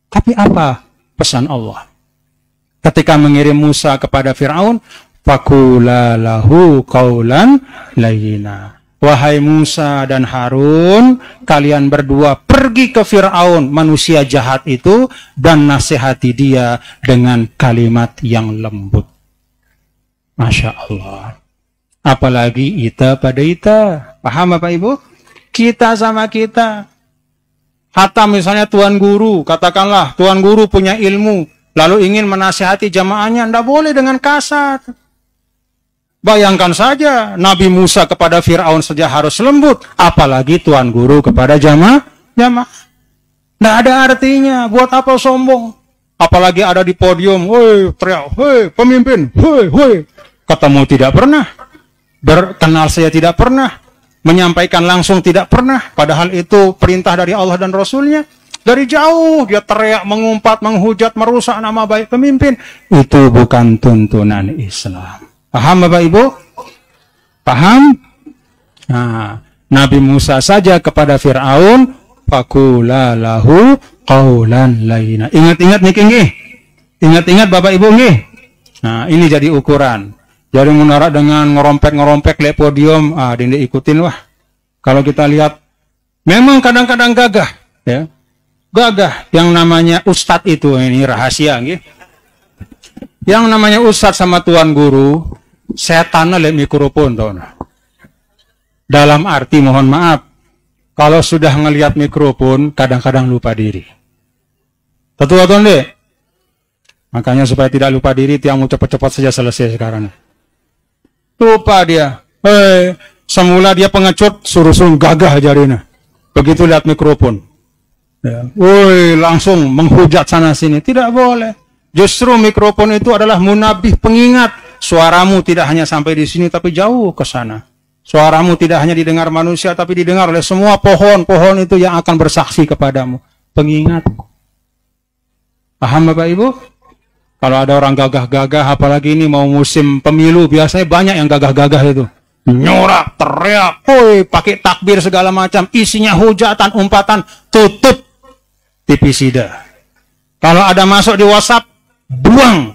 Tapi apa pesan Allah? Ketika mengirim Musa kepada Fir'aun, faqula lahu qaulan layyina. Wahai Musa dan Harun, kalian berdua pergi ke Fir'aun, manusia jahat itu, dan nasihati dia dengan kalimat yang lembut. Masya Allah. Apalagi ita pada ita. Paham Bapak Ibu? Kita sama kita. Hatta misalnya Tuan Guru, katakanlah Tuan Guru punya ilmu, lalu ingin menasihati jamaahnya, tidak boleh dengan kasar. Bayangkan saja, Nabi Musa kepada Fir'aun saja harus lembut, apalagi Tuan Guru kepada jamaah. Tidak ada artinya, buat apa sombong? Apalagi ada di podium, woi teriak, woi pemimpin, woi. Ketemu tidak pernah, berkenal saya tidak pernah, menyampaikan langsung tidak pernah, padahal itu perintah dari Allah dan Rasulnya. Dari jauh dia teriak, mengumpat, menghujat, merusak nama baik pemimpin. Itu bukan tuntunan Islam. Paham Bapak Ibu? Paham? Nah, Nabi Musa saja kepada Fir'aun, faqula lahu qaulan layyina. Ingat-ingat nih nggih. Ingat-ingat Bapak Ibu nggih. Nah, ini jadi ukuran. Jadi menara dengan ngerompek le podium, dia ikutin wah. Kalau kita lihat, memang kadang-kadang gagah, ya. Gagah yang namanya ustadz itu, ini rahasia nggih. Yang namanya ustadz sama tuan guru, setan le mikrofon toh. Dalam arti mohon maaf, kalau sudah ngelihat mikrofon, kadang-kadang lupa diri. Betul atau enggak? Makanya supaya tidak lupa diri, tiang cepat-cepat saja selesai sekarang. Lupa dia. Semula dia pengecut, suruh-suruh gagah jarinya. Begitu lihat mikrofon. Ya. Langsung menghujat sana sini. Tidak boleh. Justru mikrofon itu adalah munabih pengingat. Suaramu tidak hanya sampai di sini, tapi jauh ke sana. Suaramu tidak hanya didengar manusia, tapi didengar oleh semua pohon-pohon itu yang akan bersaksi kepadamu. Pengingat. Paham Bapak Ibu? Kalau ada orang gagah-gagah, apalagi ini mau musim pemilu, biasanya banyak yang gagah-gagah itu. Nyorak, teriak, woi, pakai takbir segala macam, isinya hujatan, umpatan, tutup TV sida. Kalau ada masuk di WhatsApp, buang.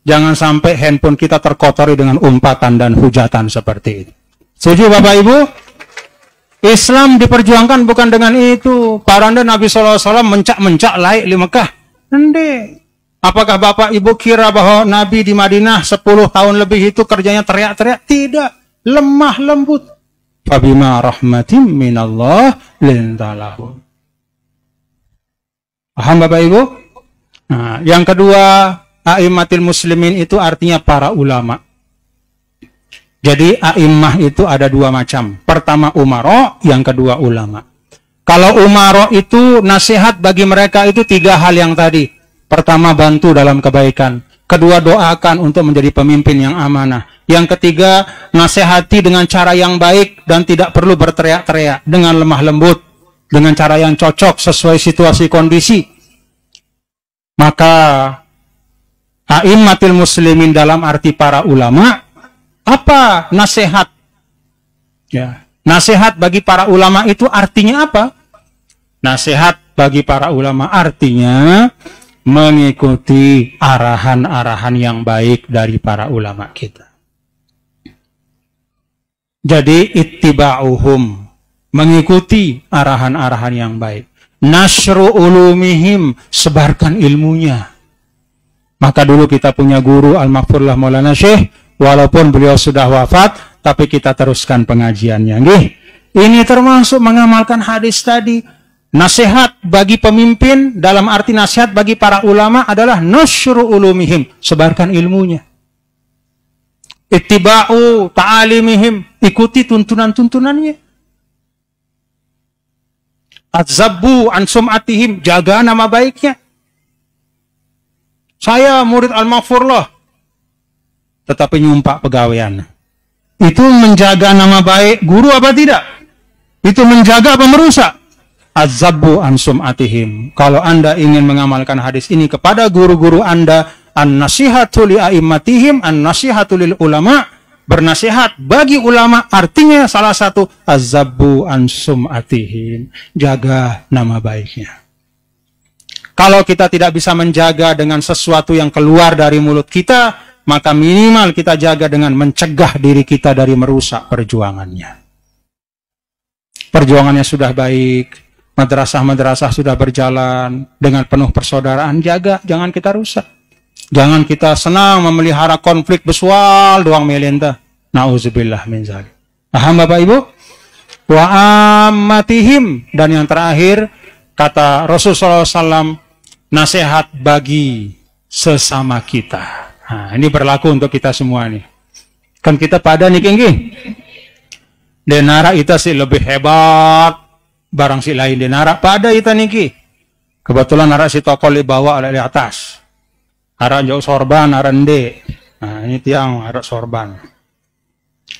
Jangan sampai handphone kita terkotori dengan umpatan dan hujatan seperti itu. Setuju Bapak Ibu? Islam diperjuangkan bukan dengan itu. Paranda Nabi SAW mencak-mencak laik di Mekah. Nanti. Apakah Bapak Ibu kira bahwa Nabi di Madinah 10 tahun lebih itu kerjanya teriak-teriak? Tidak. Lemah lembut. Fabima rahmatim minallah lintalahu. Paham Bapak Ibu? Nah, yang kedua, a'immatil muslimin itu artinya para ulama. Jadi a'immah itu ada dua macam. Pertama umaro, yang kedua ulama. Kalau umaro itu nasihat bagi mereka itu tiga hal yang tadi. Pertama, bantu dalam kebaikan. Kedua, doakan untuk menjadi pemimpin yang amanah. Yang ketiga, nasihati dengan cara yang baik dan tidak perlu berteriak-teriak, dengan lemah lembut, dengan cara yang cocok sesuai situasi kondisi. Maka a'immatil muslimin dalam arti para ulama, apa nasihat? Ya, nasihat bagi para ulama itu artinya apa? Nasihat bagi para ulama artinya mengikuti arahan-arahan yang baik dari para ulama kita. Jadi ittiba'uhum, mengikuti arahan-arahan yang baik. Nashru ulumihim, sebarkan ilmunya. Maka dulu kita punya guru Al-Maghfurlah Maulana Syekh, walaupun beliau sudah wafat, tapi kita teruskan pengajiannya. Ini termasuk mengamalkan hadis tadi. Nasihat bagi pemimpin dalam arti nasihat bagi para ulama adalah nashru ulumihim, sebarkan ilmunya. Ittiba'u ta'alimihim, ikuti tuntunan-tuntunannya. Adzabbu an sum'atihim, jaga nama baiknya. Saya murid Al-Maghfurlah, tetapi nyumpak pegawaian. Itu menjaga nama baik guru apa tidak? Itu menjaga apa merusak? Adzabbu an sum'atihim. Kalau Anda ingin mengamalkan hadis ini kepada guru-guru Anda, an-nasihatu li a'immatihim, an-nasihatu lil ulama, bernasihat bagi ulama artinya salah satu adzabbu an sum'atihim, jaga nama baiknya. Kalau kita tidak bisa menjaga dengan sesuatu yang keluar dari mulut kita, maka minimal kita jaga dengan mencegah diri kita dari merusak perjuangannya. Perjuangannya sudah baik, madrasah-madrasah sudah berjalan dengan penuh persaudaraan, jaga, jangan kita rusak. Jangan kita senang memelihara konflik besual doang melintah. Nauzubillah min zalik. Paham Bapak Ibu? Wa ammatihim, dan yang terakhir kata Rasulullah SAW, nasihat bagi sesama kita. Nah, ini berlaku untuk kita semua nih. Kan kita pada nih kengki. Denara kita sih lebih hebat. Barang si lain denara pada kita niki. Kebetulan nara si tokol dibawa oleh atas. Ara jauh sorban, ara ende. Nah, ini tiang ara sorban.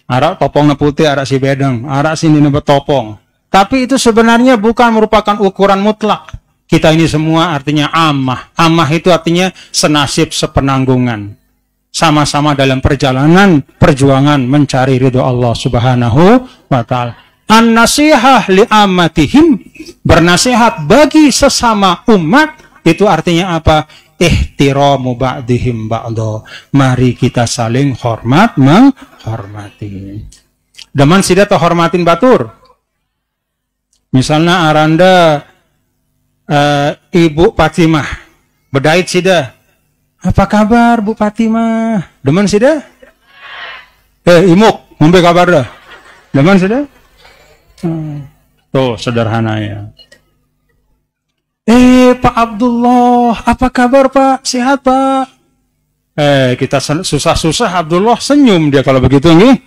Ara topong putih, ara si bedeng. Ara sini nebet topong. Tapi itu sebenarnya bukan merupakan ukuran mutlak. Kita ini semua artinya ammah. Ammah itu artinya senasib sepenanggungan. Sama-sama dalam perjalanan, perjuangan mencari ridho Allah Subhanahu wa Ta'ala. An-nasihah li'ammatihim, bernasihat bagi sesama umat, itu artinya apa? Ihtiramu ba'dihim ba'do. Mari kita saling hormat, menghormati. Deman sida hormatin batur. Misalnya aranda Ibu Fatimah bedait sida. Apa kabar Bu Fatimah? Deman sida? Imuk, ngombe kabar dah. Deman sida? Tuh sederhana ya. Pak Abdullah, apa kabar Pak? Sehat Pak? Kita susah-susah, Abdullah senyum dia kalau begitu nih.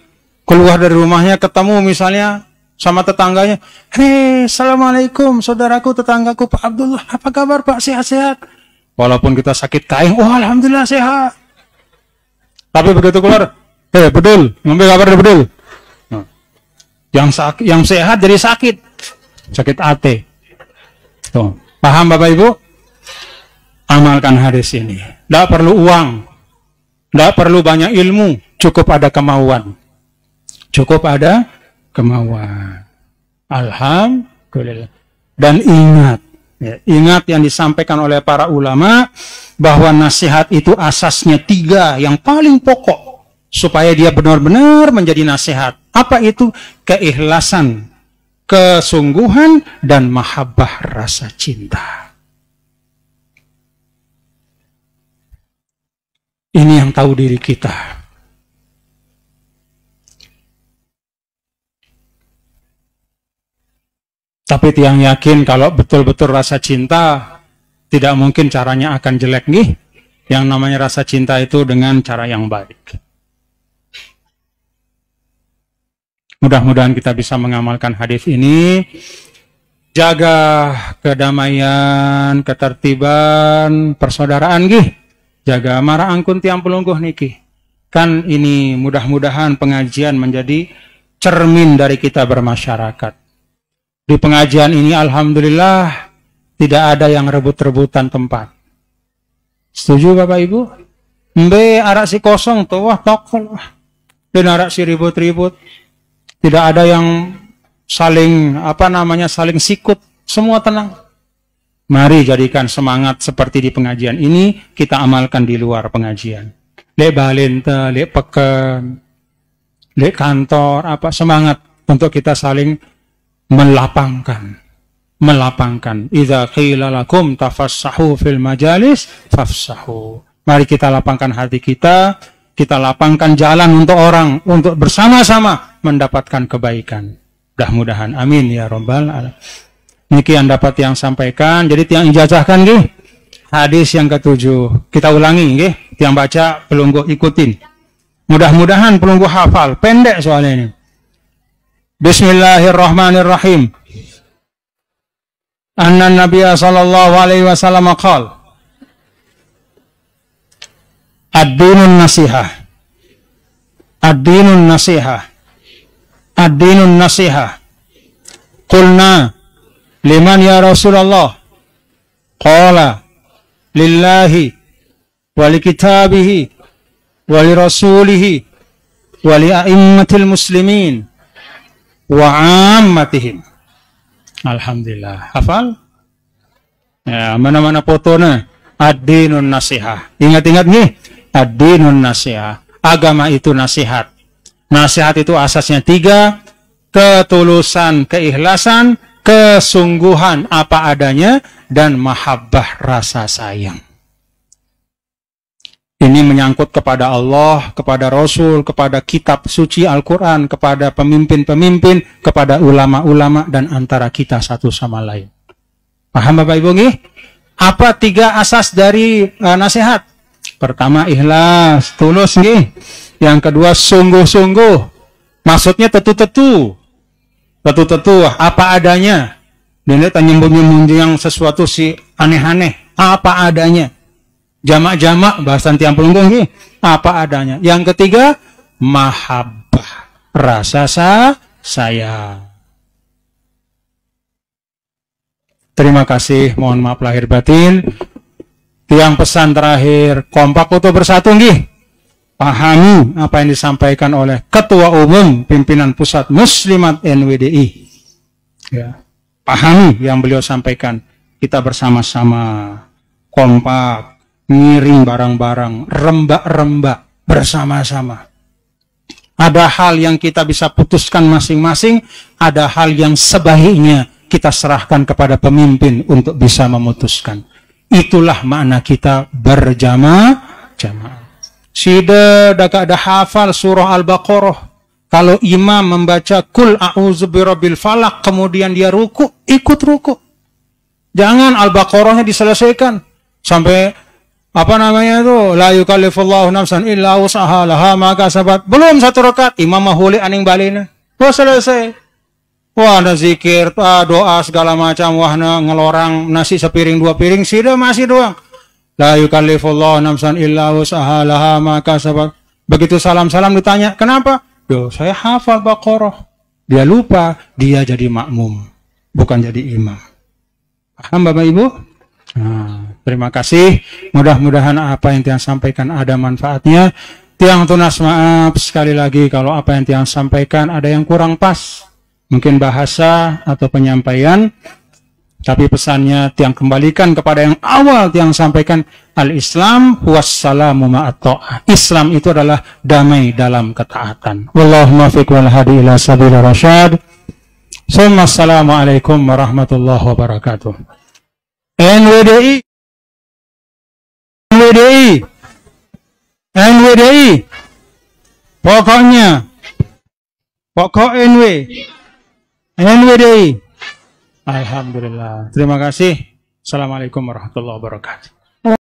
Keluar dari rumahnya ketemu misalnya sama tetangganya. Assalamualaikum saudaraku, tetanggaku Pak Abdullah, apa kabar Pak? Sehat-sehat? Walaupun kita sakit kain, alhamdulillah sehat. Tapi begitu keluar, bedul, ngombe kabar bedul. Yang sehat jadi sakit hati. Tuh, paham Bapak Ibu? Amalkan hadis ini. Tidak perlu uang, tidak perlu banyak ilmu, cukup ada kemauan. Cukup ada kemauan. Alhamdulillah. Dan ingat, ingat yang disampaikan oleh para ulama, bahwa nasihat itu asasnya 3 yang paling pokok, supaya dia benar-benar menjadi nasihat. Apa itu? Keikhlasan, kesungguhan, dan mahabbah, rasa cinta. Ini yang tahu diri kita. Tapi tiang yakin kalau betul-betul rasa cinta, tidak mungkin caranya akan jelek nih. Yang namanya rasa cinta itu dengan cara yang baik. Mudah-mudahan kita bisa mengamalkan hadis ini. Jaga kedamaian, ketertiban, persaudaraan gih. Jaga marah angkun tiang pelungguh niki. Kan ini mudah-mudahan pengajian menjadi cermin dari kita bermasyarakat. Di pengajian ini alhamdulillah tidak ada yang rebut-rebutan tempat. Setuju Bapak Ibu? Mbe arak si kosong tuh, wah tokol. Dan arak si ribut-ribut. Tidak ada yang saling saling sikut. Semua tenang. Mari jadikan semangat seperti di pengajian ini kita amalkan di luar pengajian. Lek balenta, lek peken, lek kantor, semangat untuk kita saling melapangkan. Idza qila lakum tafassahu fil majalis fafsahu. Mari kita lapangkan hati kita lapangkan jalan untuk orang untuk bersama-sama mendapatkan kebaikan. Mudah-mudahan amin ya rabbal alamin. Niki yang dapat yang sampaikan, jadi tiang ijazahkan nggih. Hadis yang ke-7. Kita ulangi nggih, tiang baca pelungguh ikutin. Mudah-mudahan pelungguh hafal, pendek soalnya ini. Bismillahirrahmanirrahim. Anna Nabiya sallallahu alaihi wasallam qala Ad-dinun nasihah. Ad-dinun nasihah. Ad-dinun nasihah. Qulna liman ya Rasulullah? Qala lillahi wa li kitabihi wa li rasulihi wa li a'immatil muslimin wa ammatihim. Alhamdulillah. Hafal? Ya, mana-mana fotona. Ad-dinun nasihah. Ingat-ingat nih. Ad-dinun nasihah. Agama itu nasihat. Nasihat itu asasnya 3. Ketulusan, keikhlasan, kesungguhan apa adanya, dan mahabbah, rasa sayang. Ini menyangkut kepada Allah, kepada Rasul, kepada kitab suci Al-Quran, kepada pemimpin-pemimpin, kepada ulama-ulama, dan antara kita satu sama lain. Paham Bapak Ibu nggih? Apa 3 asas dari nasihat? Pertama, ikhlas, tulus nggih. Yang kedua, sungguh-sungguh. Maksudnya tetu-tetu. Tetu-tetu, apa adanya. Dia nyembung-nyembung yang sesuatu si aneh-aneh. Apa adanya. Jamak-jamak bahasan tiang pelungguh ini apa adanya. Yang ketiga, mahabbah, rasa sayang. Terima kasih, mohon maaf lahir batin. Tiang pesan terakhir, kompak untuk bersatu nggih. Pahami apa yang disampaikan oleh Ketua Umum Pimpinan Pusat Muslimat NWDI. Ya. Pahami yang beliau sampaikan. Kita bersama-sama kompak, ngiring barang-barang, rembak-rembak bersama-sama. Ada hal yang kita bisa putuskan masing-masing, ada hal yang sebaiknya kita serahkan kepada pemimpin untuk bisa memutuskan. Itulah makna kita berjamaah. Sida dak ada hafal surah Al-Baqarah. Kalau imam membaca kul a'udzu birabbil falaq kemudian dia ruku, ikut ruku. Jangan Al-Baqarahnya diselesaikan sampai la yukallifullahu nafsan illa wus'aha laha ma kasabat. Belum 1 rakaat imam mahuli aning balina. Wah selesai. Wah ada zikir, doa segala macam, wah ngelorang nasi sepiring 2 piring, sida masih doang. La yukallifullahu nafsan illa wus'aha laha ma kasabat. Begitu salam-salam ditanya, "Kenapa?" "Duh, saya hafal Baqarah." Dia lupa, dia jadi makmum, bukan jadi imam. Paham Bapak Ibu? Nah, Terima kasih. Mudah-mudahan apa yang Tiang sampaikan ada manfaatnya. Tiang tunas maaf sekali lagi kalau apa yang Tiang sampaikan ada yang kurang pas. Mungkin bahasa atau penyampaian. Tapi pesannya Tiang kembalikan kepada yang awal Tiang sampaikan. Al-Islam wassalamu ma'at-ta'ah. Islam itu adalah damai dalam ketaatan. Wallahu muwaffiq wal hadi ila sabil rasyad. Assalamualaikum warahmatullahi wabarakatuh. NWDI pokoknya pokok NWDI. Alhamdulillah. Terima kasih. Assalamualaikum warahmatullahi wabarakatuh.